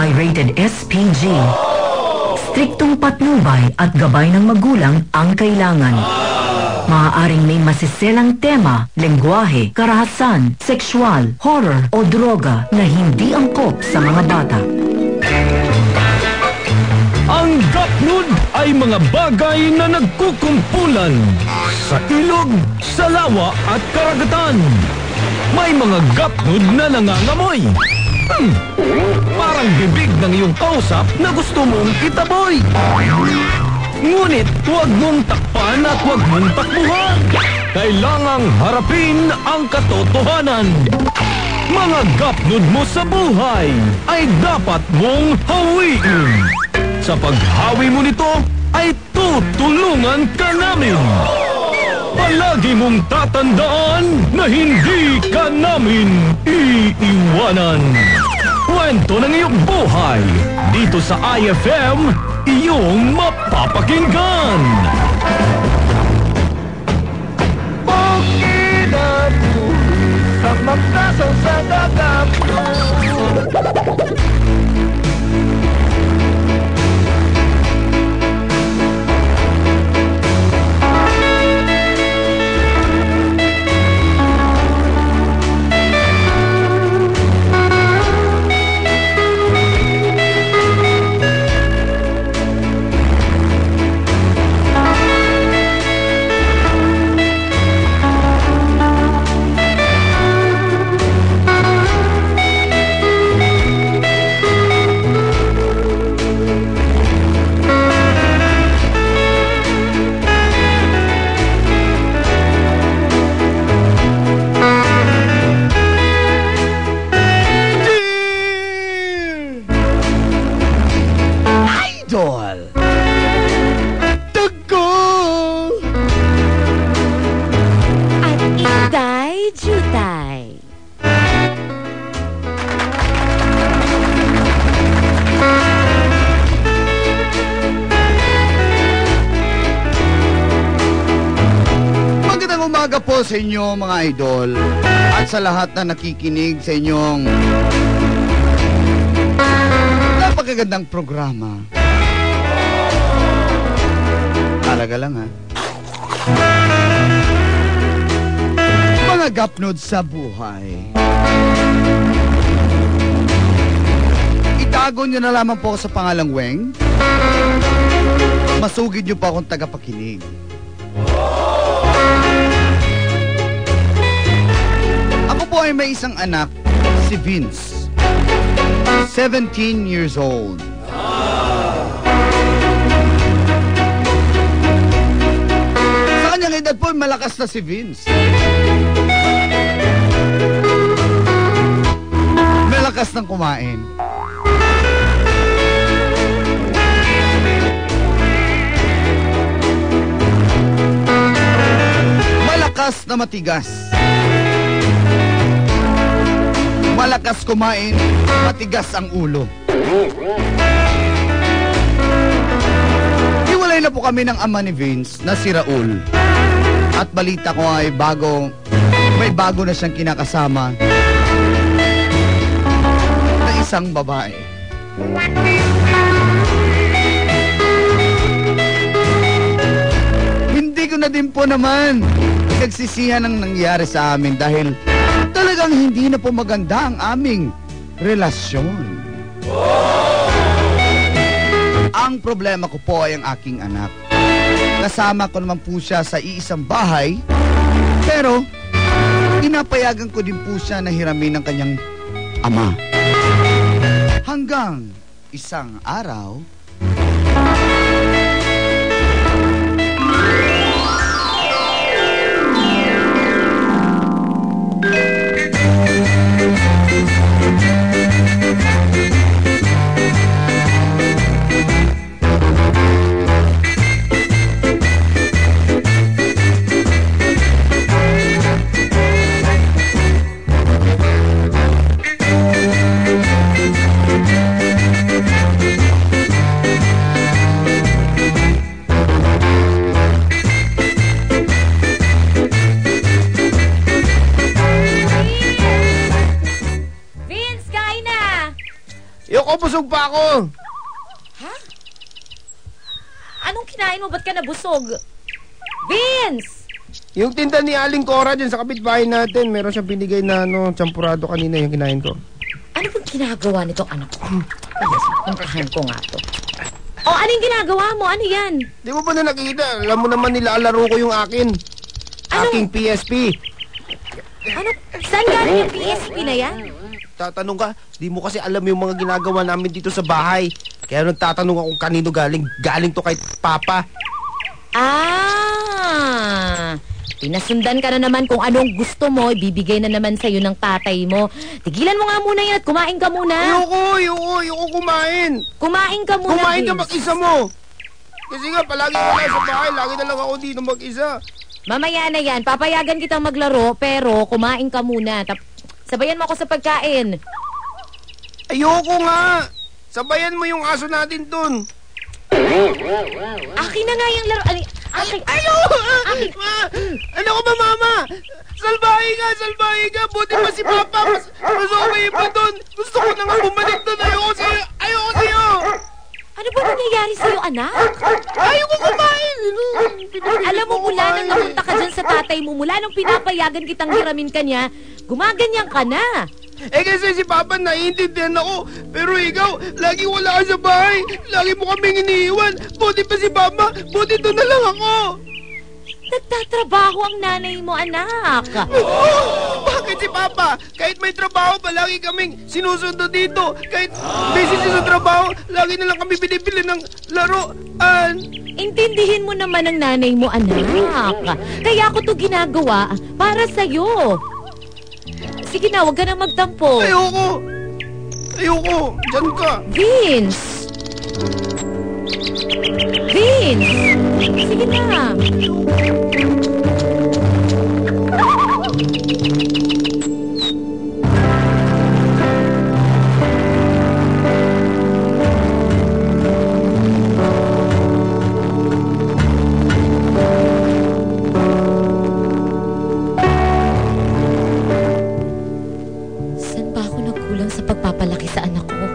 ay rated SPG. Striktong patnubay at gabay ng magulang ang kailangan. Maaaring may masiselang tema, lengguwahe, karahasan, sexual, horror o droga na hindi angkop sa mga bata. Ang gapnud ay mga bagay na nagkukumpulan sa ilog, sa lawa at karagatan. May mga gapnud na nangangamoy. Parang bibig ng iyong kausap na gusto mong itaboy. Ngunit huwag mong takpan at huwag mong takbuhan. Kailangang harapin ang katotohanan. Mga gapnud mo sa buhay ay dapat mong hawiin. Sa paghawi mo nito ay tutulungan ka namin. Palagi mong tatandaan na hindi ka namin iiwanan. Kwento ng iyong buhay dito sa IFM, iyong mapapakinggan. Pagkinabu sa magkasaw sa gagapno. Sa inyo mga idol at sa lahat na nakikinig sa inyong napakagandang programa. Talaga lang ha. Mga gapnod sa buhay. Itago nyo na lamang po ako sa pangalang Weng. Masugid nyo pa akong tagapakinig. Ako po ay may isang anak, si Vince. 17 years old. Sa kanyang edad po, malakas na si Vince. Malakas ng kumain. Malakas na matigas. Malakas kumain, matigas ang ulo. Hiwalay na po kami ng ama ni Vince na si Raul. At balita ko ay may bago na siyang kinakasama na isang babae. Hindi ko na din po naman nagsisihan ang nangyari sa amin dahil talagang hindi na po maganda ang aming relasyon. Ang problema ko po ay ang aking anak. Kasama ko naman po siya sa iisang bahay, pero pinapayagan ko din po siya na hiramin ng kanyang ama. Hanggang isang araw, Ayoko, busog pa ako. Ha? Anong kinain mo? Ba't ka nabusog? Vince! Yung tinda ni Aling Cora dyan sa kapitbahay natin, meron siyang binigay na champurado kanina yung kinain ko. Ano bang ginagawa nitong anak ko? Puntahan ko nga to. O, anong ginagawa mo? Ano yan? Di mo ba na nakikita? Alam mo naman nilalaro ko yung akin. Aking PSP. Ano? Saan galing yung PSP na yan? Tatanong ka, di mo kasi alam yung mga ginagawa namin dito sa bahay. Kaya nagtatanong ako kung kanino galing. Galing to kay Papa. Pinasundan ka na naman kung anong gusto mo, ibibigay na naman sa'yo ng tatay mo. Tigilan mo nga muna yan at kumain ka muna. Ayoko kumain. Kumain ka muna, Kumain ka Vince. mag-isa mo. Kasi nga, palagi ko lang sa bahay. Lagi na lang ako dito mag-isa. Mamaya na yan, papayagan kitang maglaro, pero kumain ka muna. Sabayan mo ako sa pagkain. Ayoko nga. Sabayan mo yung aso natin dun. Akin na nga yung laro. Akin. Ano ko ba, Mama? Salbahe ka. Buti pa si Papa. Mas okay pa dun. Gusto ko na nga bumalik dun. Ayoko sa'yo. Ano ba nangyayari sa'yo, anak? Ayoko kumain. Alam mo, mula nang napunta ka dyan sa tatay mo, mula nung pinapayagan kitang hiramin ka niya, gumaganyan ka na. Kasi si Papa naiintindihan ako. Pero ikaw, lagi wala ka sa bahay. Lagi mo kaming iniiwan. Buti pa si Papa. Buti doon na lang ako. Nagtatrabaho ang nanay mo, anak. Bakit si Papa? Kahit may trabaho, palagi kaming sinusundo dito. Kahit busy siya sa trabaho, lagi na lang kami binibili ng laruan. Intindihin mo naman ang nanay mo, anak. Kaya ako to ginagawa para sa'yo. Sige na, huwag ka na magtampo. Ayoko. Diyan ka. Vince! Sige na. Pagpapalaki sa anak ko.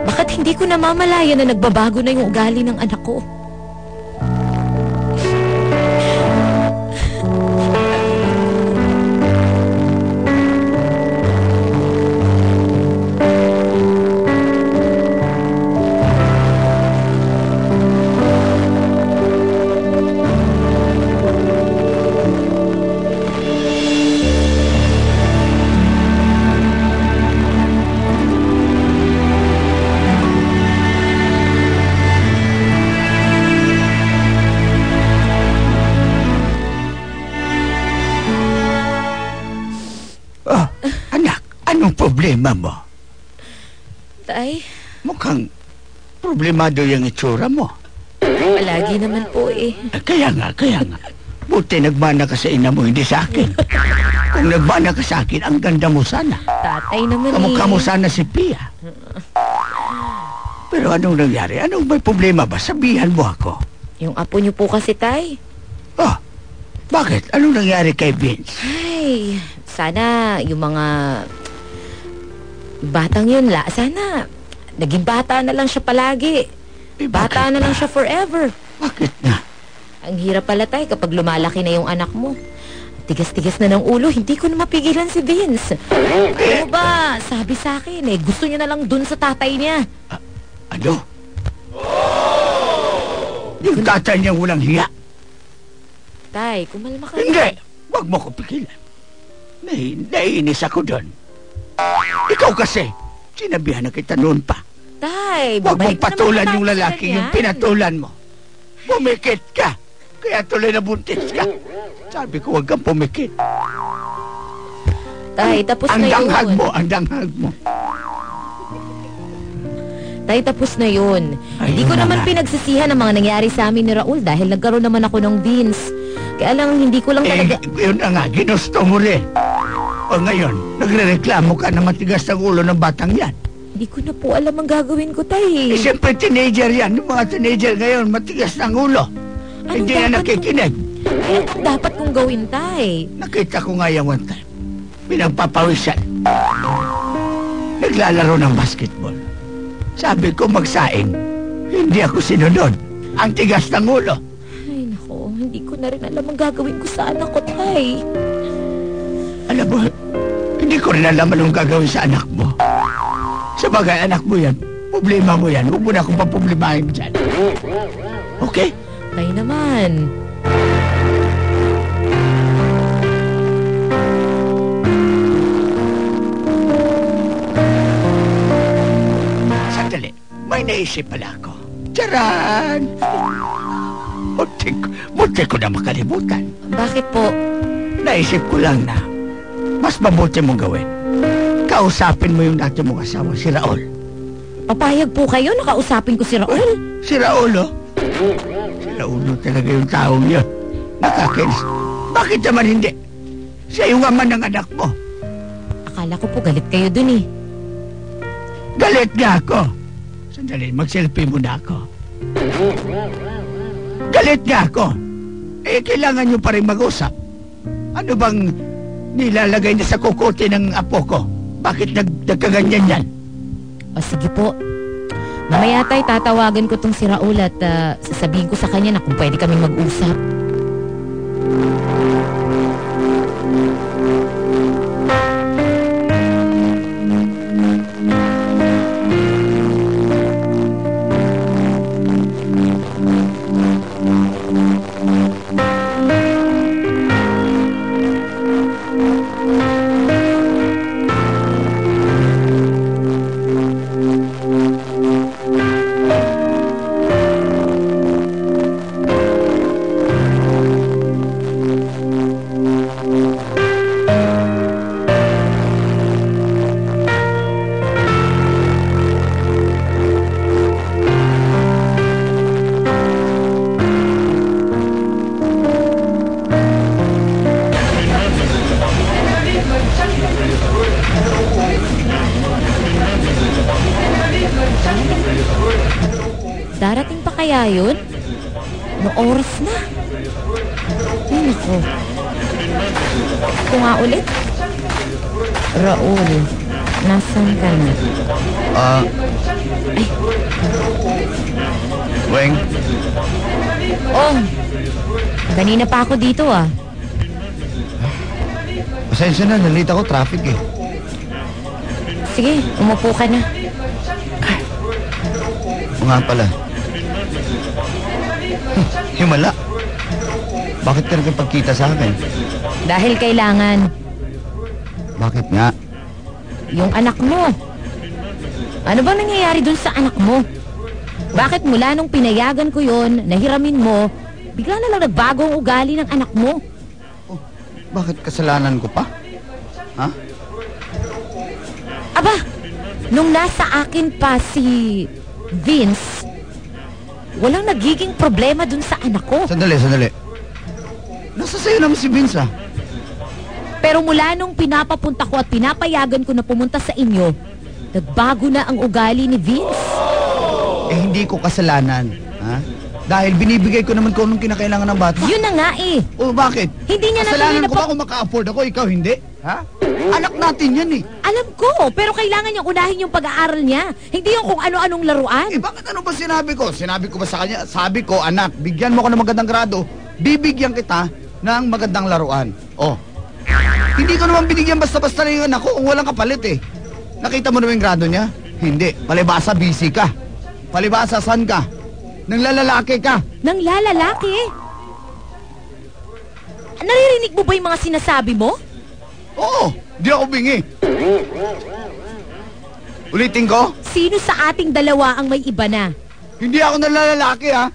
Bakit hindi ko namamalayan na nagbabago na yung ugali ng anak ko? Problema mo? Tay? Mukhang problemado yung itsura mo. Palagi naman po eh. Kaya nga. Buti nagmana ka sa ina mo, hindi sa akin. Kung nagmana ka sa akin, ang ganda mo sana. Tatay naman Kamukha mo sana si Pia. Pero anong nangyari? Anong may problema ba? Sabihan mo ako. Yung apo niyo po kasi, Tay. Oh, bakit? Anong nangyari kay Vince? Ay, sana yung mga batang yun sana naging bata na lang siya palagi. Bata na lang siya forever. Bakit nga? Ang hirap pala, Tay, kapag lumalaki na yung anak mo. Tigas-tigas na ng ulo, hindi ko na mapigilan si Vince. Ano ba, sabi sa akin gusto niya na lang dun sa tatay niya. Ano? Yung tatay niya walang hiya. Tay, kumalma ka. Hindi, wag mo ko pigilan. Naiinis ako doon. Ikaw kasi, sinabihan na kita noon pa. Tay, wag mong patulan yung tayo sa lalaki ganyan. yung pinatulan mo. Pumikit ka, kaya tuloy na buntis ka. Sabi ko, wag kang pumikit. Tay, tapos Ang na yun. ang danghag mo. Tay, tapos na yun. Ay, Hindi ko yun na naman nga. pinagsisihan ang mga nangyari sa amin ni Raul dahil nagkaroon naman ako ng Vince. Kaya lang, hindi ko lang talaga... Yun na nga, ginusto mo rin. O ngayon, nagre-reklamo ka na matigas ang ulo ng batang yan. Hindi ko na po alam ang gagawin ko, Tay. Siyempre, teenager yan. Yung mga teenager ngayon, matigas ang ulo. Hindi na nakikinig. Anong dapat kong gawin, Tay? Nakita ko nga yung one time. Pinagpapawisan. naglalaro ng basketball. Sabi ko magsaing. Hindi ako sinunod. Ang tigas ng ulo. Ay, nako. Hindi ko na rin alam ang gagawin ko sa anak ko, Tay. Alam mo, hindi ko rin alam anong gagawin sa anak mo. Sabagay, anak mo yan. Problema mo yan. Huwag mo na akong paproblemahin dyan. Okay? Tay naman. Sandali, may naisip pala ako. Charan! Muntik ko na makalimutan. Bakit po? Naisip ko lang na mas mabuti mong gawin. Kausapin mo yung dati mong asawa, si Raul. Papayag po kayo? Nakausapin ko si Raul. Si Raul, oh. Si Raul talaga yung taong yun. Nakakinis. Bakit naman hindi? Siya yung ama ng anak mo. Akala ko po galit kayo dun eh. Galit nga ako. Sandali, mag-selfie muna ako. Galit nga ako. Eh, kailangan nyo pa rin mag-usap. Ano bang nilalagay na sa kukote ng apo ko? Bakit nagkaganyan yan? O sige po. Mamaya tay, tatawagan ko tong si Raul at sasabihin ko sa kanya na kung pwede kaming mag-usap. Darating pa kaya yun? No oras na. Ay, nako. Ito nga ulit. Raul, nasan ka na? Ay. Weng, Oh, kanina pa ako dito ah. pasensya na, nalita ko, traffic eh. Sige, umupo ka na. O nga pala. Himala. Bakit ka nagpagkita sa akin? Dahil kailangan. Bakit nga? Yung anak mo. Ano bang nangyayari dun sa anak mo? Bakit mula nung pinayagan ko yon, nahiramin mo, bigla na lang nagbago ang ugali ng anak mo? Oh, bakit kasalanan ko pa? Ha? Aba, nung nasa akin pa si Vince, walang nagiging problema dun sa anak ko. Sandali. Nasa sa'yo naman si Vince ah. Pero mula nung pinapapunta ko at pinapayagan ko na pumunta sa inyo, nagbago na ang ugali ni Vince. Eh hindi ko kasalanan. Ha? Dahil binibigay ko naman kung anong kinakailangan ng bata. Yun na nga eh. O bakit? Hindi niya kasalanan natuloy ko ba kung maka-afford ako, ikaw hindi? Ha? Anak natin yan eh. Alam ko, pero kailangan niyang unahin yung pag-aaral niya. Hindi yung kung ano-anong laruan. Eh bakit ano ba sinabi ko? Sinabi ko ba sa kanya? Sabi ko, anak, bigyan mo ko ng magandang grado, bibigyan kita ng magandang laruan. Oh. Hindi ko naman binigyan basta-basta na yung anak ko kung walang kapalit eh. Nakita mo naman yung grado niya? Hindi. Palibasa, busy ka. Palibasa, saan ka? Nang lalalaki ka. Nang lalalaki? Naririnig mo ba yung mga sinasabi mo? Oo, di ako bingi. Ulitin ko? Sino sa ating dalawa ang may iba na? Hindi ako nalalaki ha.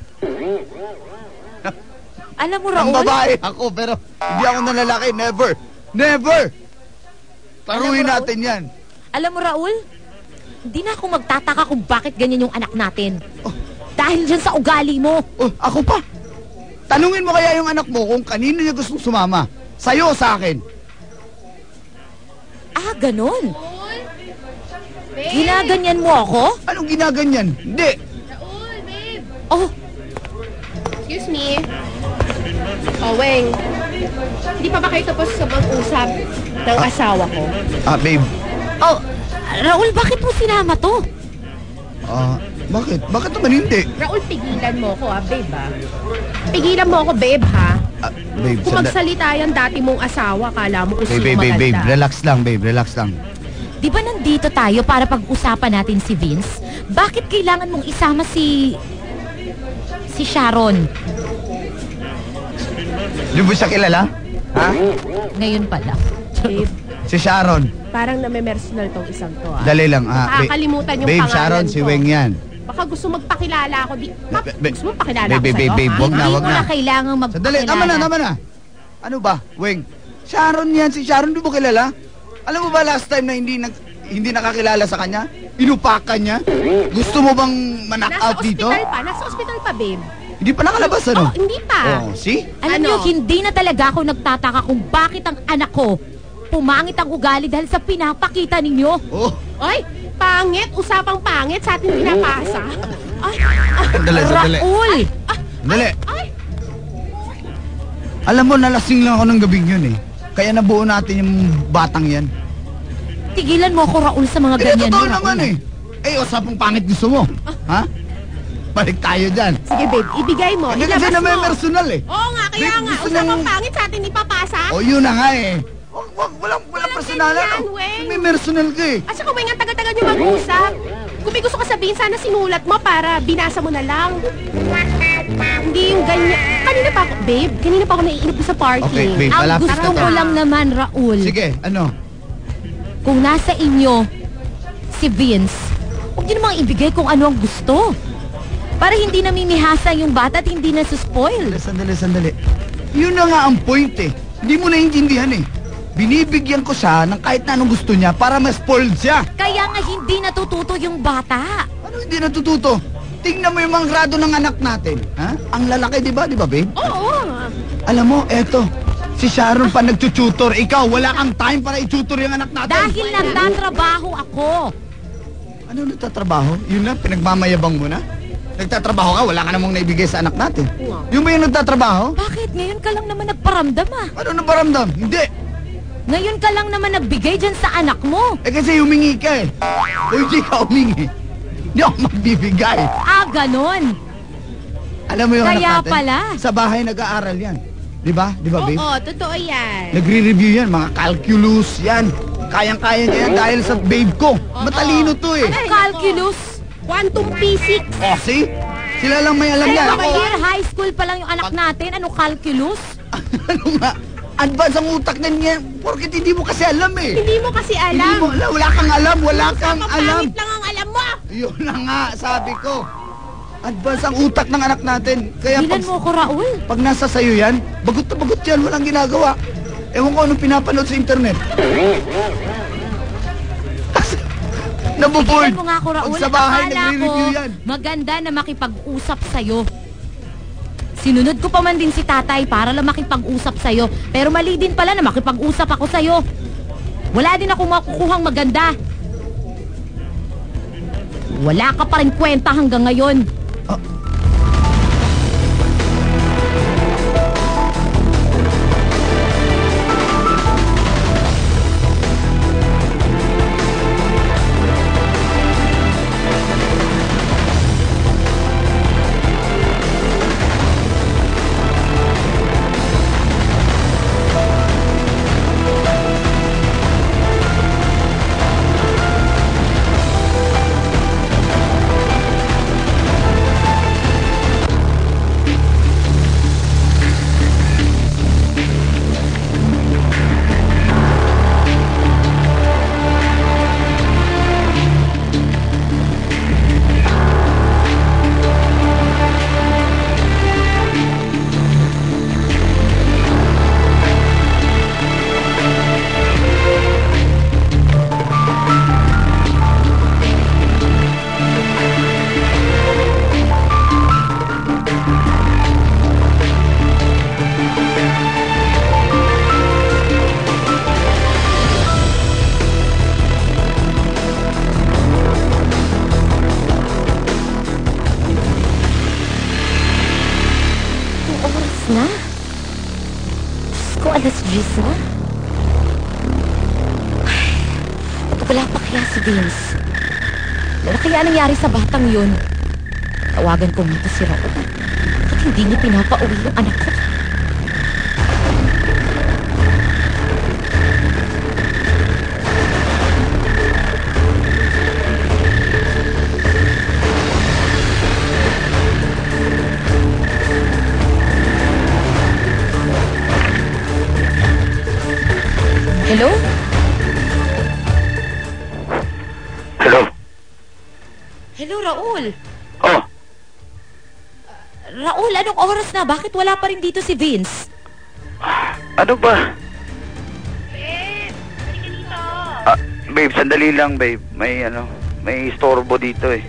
Alam mo, Ang Raul? babae ako pero hindi ako nalalaki. Never. Never. Taruhin Raul? natin yan. Alam mo, Raul? Hindi na ako magtataka kung bakit ganyan yung anak natin. Dahil dyan sa ugali mo. Oh, ako pa. Tanungin mo kaya yung anak mo kung kanino niya gustong sumama. Sa'yo o sa akin? Ah, ganon. Ginaganyan mo ako? Anong ginaganyan? Hindi. Raul, babe! Oh, Excuse me. Oh, Weng. Hindi pa ba kayo tapos sa pag-usap ng asawa ko? Ah, babe. oh, Raul, bakit mo sinama to? Bakit? Bakit naman hindi? Raul, pigilan mo ako, babe, Pigilan mo ako, babe, ha? Babe, Kung magsalita yan dati mong asawa, kala mo kung sino babe, maganda. relax lang, babe, relax lang. Di ba nandito tayo para pag-usapan natin si Vince? Bakit kailangan mong isama si Sharon? Di mo siya kilala? Ha? Ngayon pala. Babe, Si Sharon. parang name-personal tong isang to, Dali lang. Nakakalimutan yung babe, pangalan Sharon, ko. si Weng yan. Baka gusto magpakilala ako. Gusto mo pakilala Babe, ako sa'yo? babe, ha? wag na, Hindi wag mo na. na kailangang Sandali, magpakilala. tama na. Ano ba, Weng? Sharon yan, si Sharon, di mo kilala? Alam mo ba last time na hindi nakakilala sa kanya? Inupakan niya? Gusto mo bang manak out dito? Nasa ospital pa, babe. Hindi pa nakalabas, ano? Oh, hindi pa. Oh, see? Alam niyo, hindi na talaga ako nagtataka kung bakit ang anak ko pumangit ang ugali dahil sa pinapakita ninyo. Oh, Ay, pangit. Usapang pangit sa ating pinapasa. Ay, sandali. Raul! Dali. ay. Alam mo, nalasing lang ako ng gabing yun eh. Kaya nabuo natin yung batang yan. Tigilan mo ako, Raul, sa mga ganyan. Totoo mo, naman Raul. eh. Usapang pangit gusto mo. Ha? Balik tayo dyan. Sige, babe. Ibigay mo. Hindi kasi Ilabas na may mo. personal eh. Oo nga, kaya Babe, nga. gusto Usapang niyang- pangit sa atin ipapasa. O yun na nga eh. Walang personalan. ganyan, Weng. May personal ka eh. At saka, Weng, ang tagal-tagal niyo mag-usap. Kung may gusto ka sabihin, sana sinulat mo para binasa mo na lang. Hindi yung ganyan. Kanina pa ako naiinip sa parking. Okay, babe. Ang Malapit gusto na ko to. lang naman, Raul, Sige, ano? kung nasa inyo si Vince, huwag niyo namang ibigay kung ano ang gusto. Para hindi namimihasa yung bata at hindi na suspoil. Sandali. Yun na nga ang point eh. Hindi mo naiintindihan eh. Binibigyan ko siya ng kahit na anong gusto niya para ma-spoiled siya. Kaya nga hindi natututo yung bata. Ano hindi natututo? Tingnan mo yung mga grado ng anak natin. Ha? Ang lalaki, di ba? Di ba, babe? Oo. Alam mo, eto. Si Sharon pa nagtututor. Ikaw, wala kang time para i-tutor yung anak natin. Dahil nagtatrabaho ako. Ano nagtatrabaho? Yun lang, pinagmamayabang mo na? Nagtatrabaho ka, wala ka namang naibigay sa anak natin. Yung ba yung nagtatrabaho? Bakit? Ngayon ka lang naman nagparamdam ah. Ano naparamdam? Hindi. Ngayon ka lang naman nagbigay dyan sa anak mo. Eh kasi humingi ka eh. O hindi ka humingi. Hindi ako magbibigay. Ah, ganon. Alam mo yung Kaya anak natin? pala. Sa bahay nag-aaral yan. Di ba? Di ba, babe? Oo, totoo yan. Nagre-review yan, mga calculus yan. Kayang-kaya niya yan dahil sa babe ko. Matalino to eh. Anong calculus? Quantum physics. Oh, see? Sila lang may alam yan. Second year high school pa lang yung anak natin. Anong calculus? Ano nga? Advance ang utak na niya. Porkit hindi mo kasi alam eh. Hindi mo kasi Hindi alam. mo alam. Wala kang alam. Wala kang alam. Pangit lang ang alam mo. Yun na nga, sabi ko. Advance ang utak ng anak natin. Kaya Bilan mo ko, Raul. pag nasa sayo yan, bagot na bagot yan. Walang ginagawa. Ewan ko anong pinapanood sa internet. Nabuboard. Bilan mo nga ako, Raul. Pag sa bahay, Akala nagre-review ko yan. maganda na makipag-usap sa'yo. Sinunod ko pa man din si tatay para lang makipag-usap sa'yo. Pero mali din pala na makipag-usap ako sa'yo. Wala din ako makukuhang maganda. Wala ka pa rin kwenta hanggang ngayon. Na? Diyos ko, alas 10 na. Ito Wala pa kaya si Vince? Ano kaya nangyari sa batang yun? Tawagan ko muna si Raul. Bakit hindi niya pinapauwi yung anak ko? Hello? Hello? Hello, Raul. Oh, Raul, anong oras na? Bakit wala pa rin dito si Vince? ano ba? Babe, sandali lang, babe. May istorbo dito eh.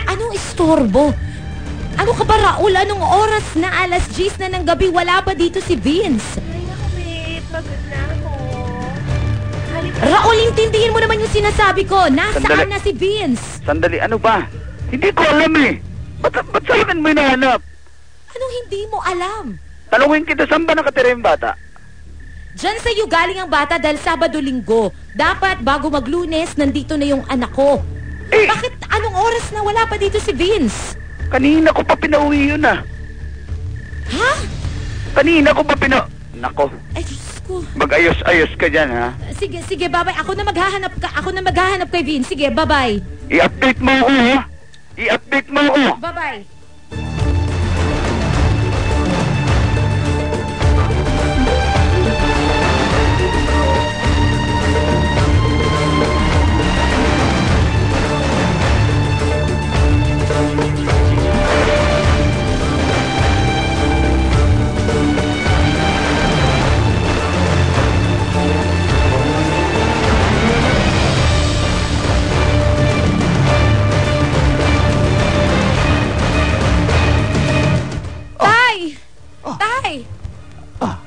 Anong istorbo? Ano ka ba, Raul? Anong oras na? Alas 10 na ng gabi, wala pa dito si Vince. Ay, naku, babe. Pagod na ako. Raul, intindihin mo naman yung sinasabi ko. Nasaan Sandali. na si Vince? Sandali, ano ba? Hindi ko alam eh. Ba't sa akin mo hinahanap? Anong hindi mo alam? Talungin kita, saan ba nakatira yung bata? Diyan sa iyo galing ang bata dahil Sabado-Linggo. Dapat bago mag-Lunes, nandito na yung anak ko. Eh! Bakit anong oras na wala pa dito si Vince? Kanina ko pa pinauwi yun ah. Ha? Kanina ko pa Nako, Ay, Diyos ko. mag-ayos-ayos ka dyan ha. Sige, bye-bye. Ako na maghahanap kay Vince. Sige, bye-bye. I-update mo ako ha. I-update mo ako. Bye-bye.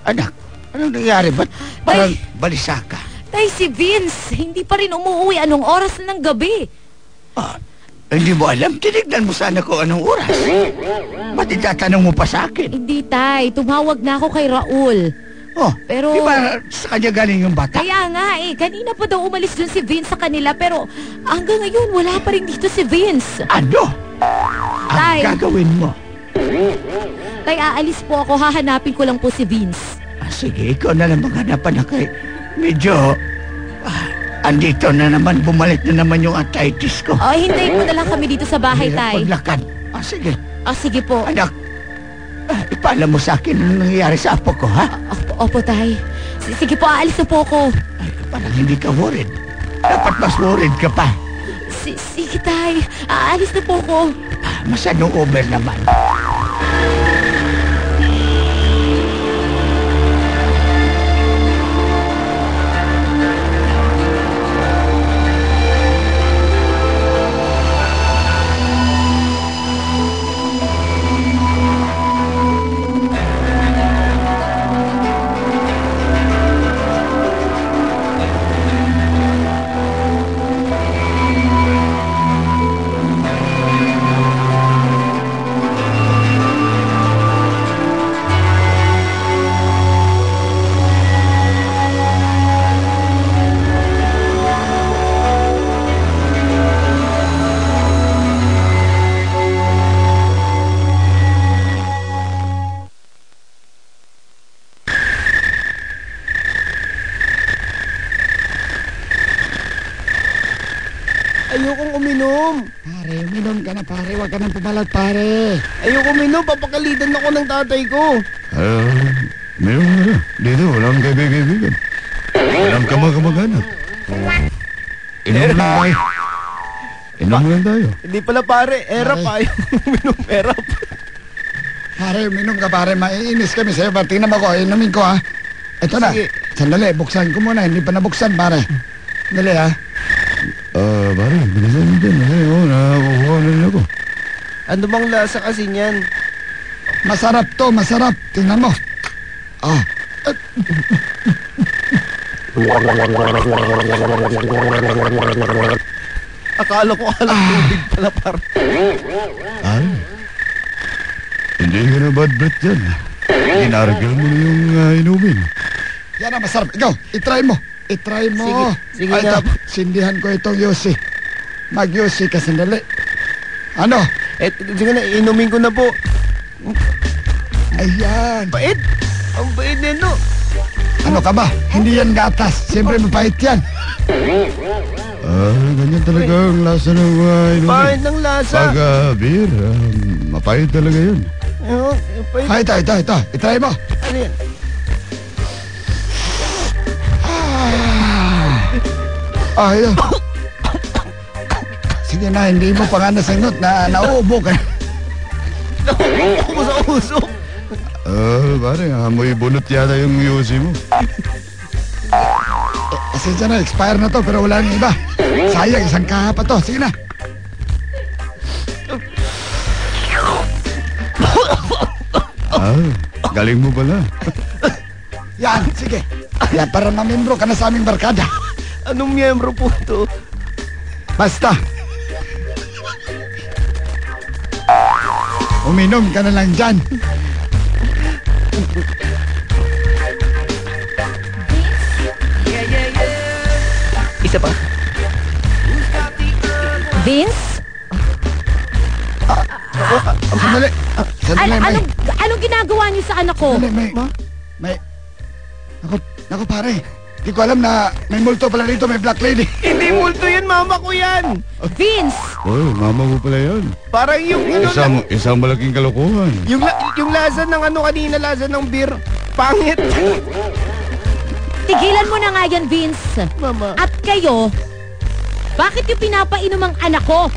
Anak, anong nangyari? Ba't parang balisa ka? Tay, si Vince, hindi pa rin umuwi. Anong oras na ng gabi? Hindi mo alam? Tinignan mo sana ko anong oras. Ba't itatanong mo pa sa akin? Hindi, Tay. Tumawag na ako kay Raul. Pero... Di ba sa kanya galing yung bata? Kaya nga kanina pa daw umalis dun si Vince sa kanila pero hanggang ngayon wala pa rin dito si Vince. Ano? Tay. Ang gagawin mo? Tay, aalis po ako. Hahanapin ko lang po si Vince. Sige, ikaw na lang maghanapan na kay... Medyo... andito na naman, bumalik na naman yung arthritis ko. Hintayin mo na lang kami dito sa bahay, Tay. Paglakad. Sige. Sige po. Anak, ipaalam mo sa akin anong nangyayari sa apo ko, ha? Opo, Tay. Sige po, aalis na po ako. Ay, parang hindi ka worried. Dapat mas worried ka pa. Sige, Tay. Aalis na po ako. Masyadong over naman. Ayokong uminom. Pare, uminom ka na pare. Huwag ka nang pumalag pare. Ayoko uminom. Papakalitan ako ng tatay ko. Meron na. Dito, walang kaibigan. Walang kamag-kamag-anak. Inom lang tayo. Inom lang tayo. Hindi pala pare. Erap ayaw uminom. Erap. Pare, uminom ka pare. Maiinis kami sa'yo. Tingnan mo ko. Inumin ko ha. Ito na. Sige. Sandali. Buksan ko muna. Hindi pa nabuksan pare. Sandali ha. Pare, bilisan mo dyan. Nakakuha na rin ako. Ano bang lasa kasi niyan? Masarap to. Masarap. Tingnan mo. Akala ko alam tubig pala pare. Hindi ka na bad breath dyan. Inargal mo na yung inumin. Yan na, masarap. Ikaw, itry mo. itry mo. Sige Ay, na. sindihan ko itong Yossi. Mag-Yossi ka sandali. Ano? Sige na, inumin ko na po. Ayan. Bait! Ang bait din, no? Ano ka ba? Hindi yan gatas. Siyempre mapait yan. Ganyan talaga ang lasa ng mga inumin. Pahit ng lasa. Pag beer, mapait talaga yun. Pahit. Ay, ito. Itry mo. Ano yan? Ayun. Sige na, hindi mo pa nga nasingot na nauubo ka. Ako mo sa uso. Pare, amoy bunot yata yung Yossi mo. Pasensya na, expire na to pero wala nang iba. Sayang, isang kaha pa to. Sige na. Galing mo pala. Yan, sige. Yan, para mamembro ka na sa aming barkada. Anong miyembro po to? Basta. Uminom ka na lang dyan. Isa pa. Vince? Sandali. Sandali, may. Anong ginagawa niyo sa anak ko? Sandali, may. Naku pare. Di ko alam na may multo pala dito, may black lady. Hindi multo yan, mama ko yan. Vince! Mama mo pala yan. Parang yung Isang malaking kalokohan. yung lasa ng ano kanina, lasa ng beer. Pangit. Tigilan mo na nga yan, Vince. Mama. At kayo, bakit yung pinapainom ang anak ko?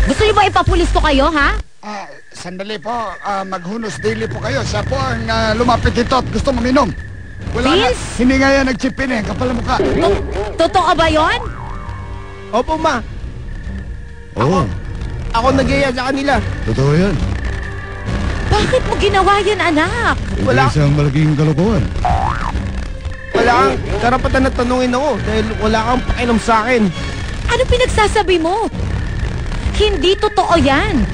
Gusto niyo ba ipapulis ko kayo, ha? Sandali po, maghunos daily po kayo. Siya po ang lumapit dito at gusto uminom. Wala nga, Vince? hindi nga yan nagchipin eh, kapal na mukha. Totoo ba yon? Opo, ma. Oo, Ako nagyaya sa kanila. totoo yan. Bakit mo ginawa yan, anak? Wala. Isang malaking kalokohan. Wala kang karapatan na tanungin ako dahil wala kang pakialam sa akin. Ano pinagsasabi mo? Hindi totoo yan.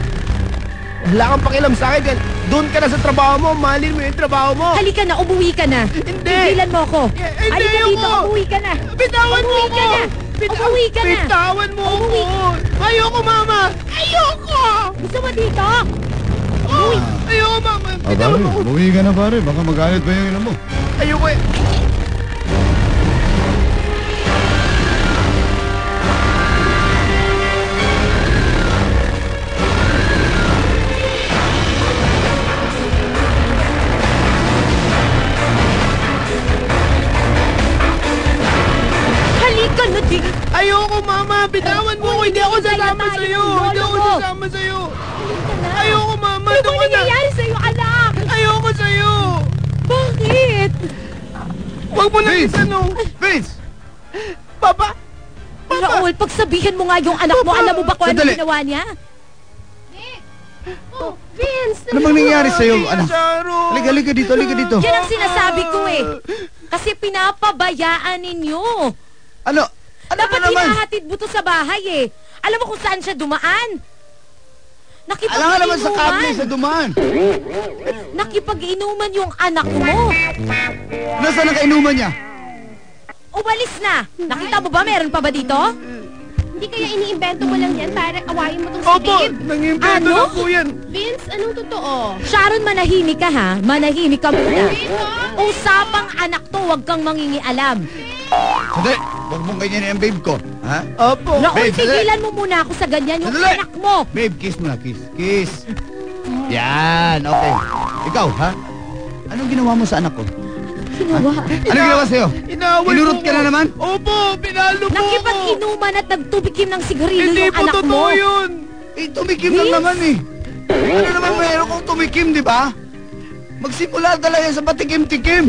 Wala kang pakialam sa akin. Doon ka na sa trabaho mo. Mahalin mo yung trabaho mo. Halika na, umuwi ka na. Hindi. Tigilan mo ako. Hindi Halika ako. dito, umuwi ka na. Bitawan mo Umuwi ako. ka na. Umuwi ka na. Bitawan mo Umuwi. ako. Ayoko, mama. Ayoko. Gusto mo dito? Oh, ayoko, mama. Pare, Bitawan mo ako. umuwi ka na pare. Baka magalit pa yung ina mo. Ayoko eh. Halika na dito. Ayoko, mama. Bitawan mo ako. Hindi ako sasama sa'yo. Hindi ako sasama sa'yo. Ayoko, mama. Ano Doon ba ka na. nangyayari sa'yo, anak? Ayoko sa'yo. Bakit? Huwag mo nang itanong. Vince! Papa. Raul, pagsabihin mo nga yung anak mo, alam mo ba kung ano Sandali. ginawa niya? Oh, Vince! Ano bang nangyari sa'yo, anak? Sharon. Halika dito. Yan ang sinasabi ko eh. Kasi pinapabayaan ninyo. Ano Dapat na naman? hinahatid mo to sa bahay eh. Alam mo kung saan siya dumaan? Alam nga naman sa kable sa dumaan. Nakipag-inuman yung anak mo. Nasaan ang kainuman niya? Umalis na. Nakita mo ba? Meron pa ba dito? Hindi kaya iniimbento mo lang yan para awayin mo tong si Opo. Babe? Nangimpento Ano? na po yan. Vince, anong totoo? Sharon, manahimik ka ha. Manahimik ka muna. Vince, oh! Usapang anak to, huwag kang mangingialam. Sandali, huwag mong ganyan yung babe ko. Ha? Opo. Raul, Babe, sandali. tigilan mo muna ako sa ganyan yung Sandali. anak mo. Babe, kiss muna, kiss. Kiss. Yan, okay. Ikaw, ha? Anong ginawa mo sa anak ko? Ginawa. Anong ginawa sa'yo? Inaway Inurot mo ka ko. na naman? Opo, pinalo mo ko. Nakipag-inuman at nagtubikim ng sigarilyo Hindi yung po anak mo. totoo yun. Eh, tumikim lang Vince? naman eh. Ano naman mayroon kong tumikim, di ba? Magsimula talaga sa patikim-tikim.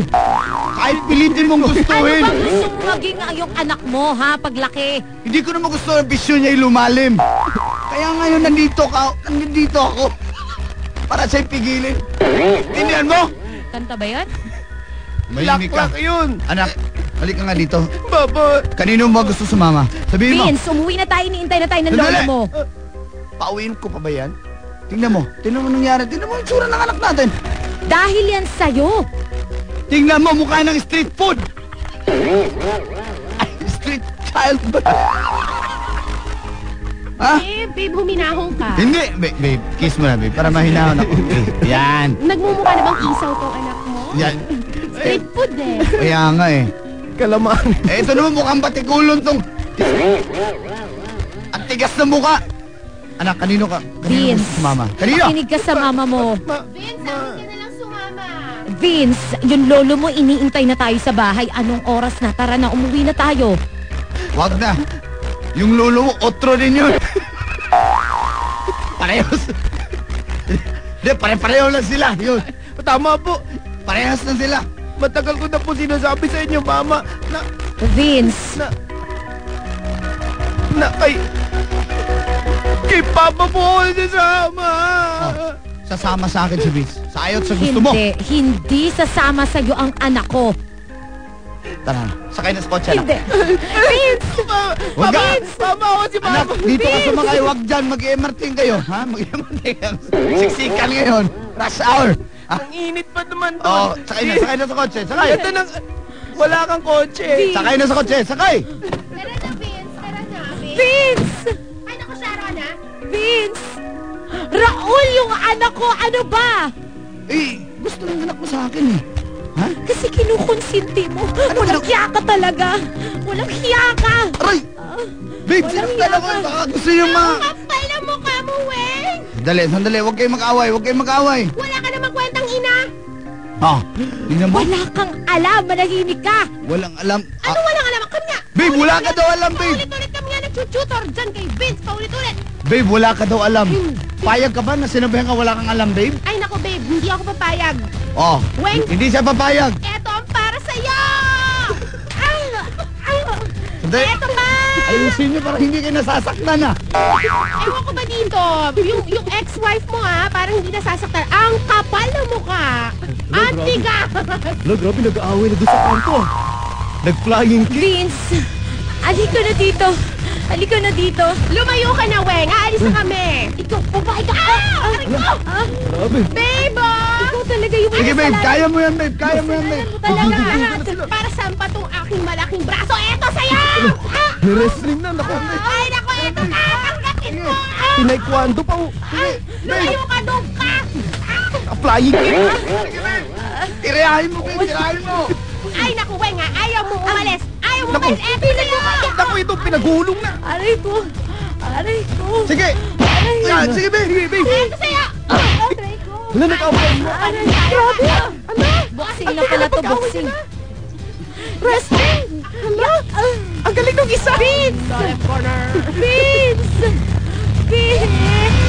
Kahit pilitin mong Ano gustuhin. bang gusto mo maging yung anak mo, ha, paglaki? Hindi ko naman gusto ang bisyo niya lumalim. Kaya ngayon nandito ako. Para sa'yo pigilin. Tindihan mo? Kanta ba yan? Mahimik ka. Laklak yun. Anak, halika nga dito. Baba. Kanino mo gusto sumama? Sabihin mo. Vince, umuwi na tayo, iniintay na tayo ng Sandali. lola mo. Pauwiin ko pa ba yan? Tingnan mo. Tingnan mo nangyari. Tingnan mo yung tsura ng anak natin. Dahil yan sa'yo. Tingnan mo, mukha ng street food. Ay, street child ba? Ha? Babe, huminahon ka. Hindi, babe, kiss mo na, babe, para mahinahon ako. Yan. Nagmumukha na bang isaw tong anak mo? Yan. Street food eh. Kaya nga eh. Kalamaan. Ito naman mukhang batikulon tong... Ang tigas na mukha. Anak, kanino ka? Kanino Vince. ka sa mama? Kanino? Makinig ka sa mama mo. Vince, akin ka na lang sumama. Vince, yung lolo mo iniintay na tayo sa bahay. Anong oras na? Tara na, umuwi na tayo. Wag na. Yung lolo mo, otro din yun. Parehos. Hindi, pare-pareho lang sila. Yun. Tama po. Parehas na sila. Matagal ko na po sinasabi sa inyo, Mama, Vince. Kay Papa po ako sasama. Sasama sa akin si Vince. Sa ayaw at sa gusto mo. Hindi sasama sa'yo ang anak ko. Tara, sakay na sa kotse, anak. Hindi. Vince! Wag ka. Mama ako si Mama. Anak, dito ka sumakay. Wag dyan. Mag-MRT kayo. Ha? Mag-MRT kayo. Siksikan ngayon. Rush hour. Ang init pa naman to. Oh, sakay na sa kotse. Sakay. Ito nang... Wala kang kotse. Sakay na sa kotse. Sakay. Tara na, Vince. Tara na, Vince. Vince! Ay, naku, Sharon, ha? Vince! Raul yung anak ko! Ano ba? Gusto ng anak mo sa akin eh. Ha? Kasi kinukonsinti mo. Walang hiya ka talaga. Walang hiya ka. Aray! Babe, sinaktan ako. Baka gusto yung mga... Kapal na mukha mo, Weng. Sandali. Huwag kayong mag-away. Wala ka namang kwentang ina. Ha? Tingnan mo. Wala kang alam. Manahimik ka. Walang alam. Ano walang alam? Kami nga. Babe, wala ka daw alam, babe. Paulit-ulit kami nga nag-tutor dyan kay Vince. Paulit-ulit. Babe, wala ka daw alam. Payag ka ba na sinabihan ka wala kang alam, babe? Ay, naku, babe. Hindi ako papayag. Oh, Weng. hindi siya papayag. Eto ang para sa'yo. Sandali. Eto pa. Ayusin niyo para hindi kayo nasasaktan na. Ewan ko ba dito? Yung ex-wife mo, ha? Parang hindi nasasaktan. Ang kapal na mukha. Antiga. Lo, grabe, nag-aaway na doon sa kanto. Nag-flying kick. Vince! Halika na dito. Halika na dito. Lumayo ka na, Weng. Aalis na kami. Ikaw, babae ka. Grabe. Babe, Ikaw talaga yung Sige, babe, kaya mo yan, babe. Kaya mo yan, babe. talaga. Para sampa tong aking malaking braso. Eto sa'yo! Wrestling na, naku. Ay, naku, eto na. Pagkatin mo. Tinaekwondo pa. Lumayo ka doon ka. Flying kick. Tirahin mo, babe. Tirahin mo. Ay, naku, Weng, ha? Ayaw mo umalis. Ayaw mo umalis. Eto sa'yo. Naku, ito, pinagulong na. Aray ko. Aray ko. Sige. Yan, sige, babe. Eto sa'yo. Aray ko. Wala, nag-aaway mo. Aray, grabe. Ano? Boxing na pala to, boxing. Wrestling. Ang galing nung isa. Vince! Vince! Vince!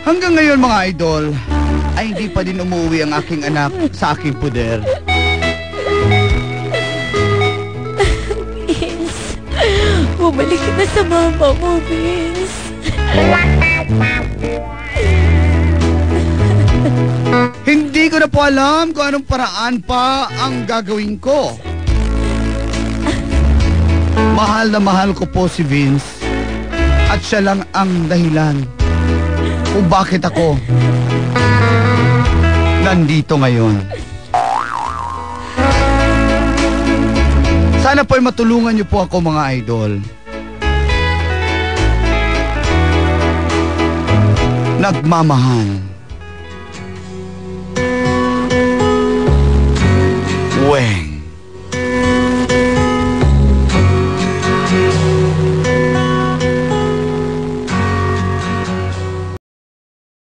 Hanggang ngayon, mga idol, ay hindi pa din umuwi ang aking anak sa aking puder. Vince! Bumalik ka na sa mama mo, Vince! Hindi ko na po alam kung anong paraan pa ang gagawin ko. Mahal na mahal ko po si Vince at siya lang ang dahilan kung bakit ako nandito ngayon. Sana po ay matulungan niyo po ako, mga idol. Nagmamahal. Weng.